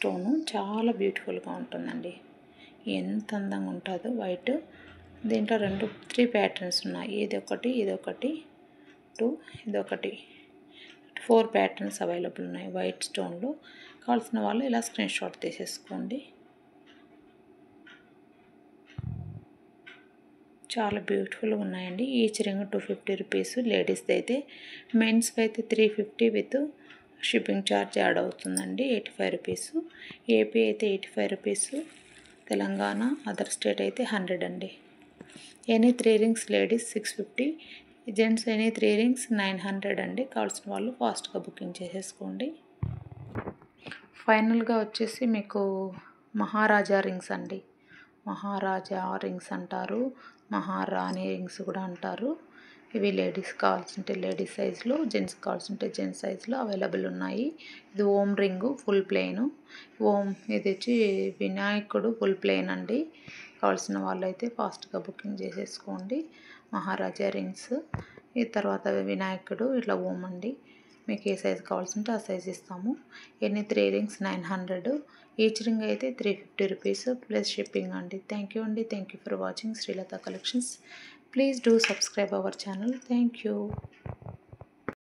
Stone చాలా బ్యూటిఫుల్గా ఉంటుందండి. ఎంత అందంగా ఉంటుందో వైట్. దీంట్లో 3 ప్యాటర్న్స్ ఉన్నాయి. ఇదొకటి, ఇదొకటి, ఇదొకటి 4 ప్యాటర్న్స్ అవైలబుల్ ఉన్నాయి వైట్ స్టోన్లో. కావాల్సిన వాళ్ళు ఇలా స్క్రీన్ షాట్ తీసేసుకోండి. చాలా బ్యూటిఫుల్గా ఉన్నాయండి. Each ring 250 rupees. లేడీస్ది అయితే, మెన్స్కి అయితే 350 విత్ షిప్పింగ్ ఛార్జ్ యాడ్ అవుతుందండి 85 రూపీస్. ఏపీ అయితే 85 రూపీస్. తెలంగాణ అదర్ స్టేట్ అయితే 100 అండి. Any 3 rings ladies 650, gents any 3 rings 900 అండి. కావాల్సిన వాళ్ళు ఫాస్ట్గా బుకింగ్ చేసేసుకోండి. ఫైనల్గా వచ్చేసి మీకు మహారాజా రింగ్స్ అండి. మహారాజా రింగ్స్ అంటారు, మహారాణి రింగ్స్ కూడా అంటారు. ఇవి లేడీస్ కావాల్సింటే లేడీస్ సైజులో, జెంట్స్ కావాల్సింటే జెంట్స్ సైజులో అవైలబుల్ ఉన్నాయి. ఇది ఓం రింగు ఫుల్ ప్లెయిన్. ఇది వచ్చి వినాయకుడు ఫుల్ ప్లెయిన్ అండి. కావాల్సిన వాళ్ళైతే ఫాస్ట్గా బుకింగ్ చేసేసుకోండి. మహారాజా రింగ్స్, ఈ తర్వాత వినాయకుడు ఇట్లా ఓం అండి. మీకు ఏ సైజు కావాల్సింటే ఆ సైజ్ ఇస్తాము. ఎన్ని 3 రింగ్స్ 900. ఈచ్ రింగ్ అయితే 350 రూపీస్ ప్లస్ షిప్పింగ్ అండి. థ్యాంక్ యూ అండి. Thank you for watching Srilatha collections. Please do subscribe our channel. Thank you.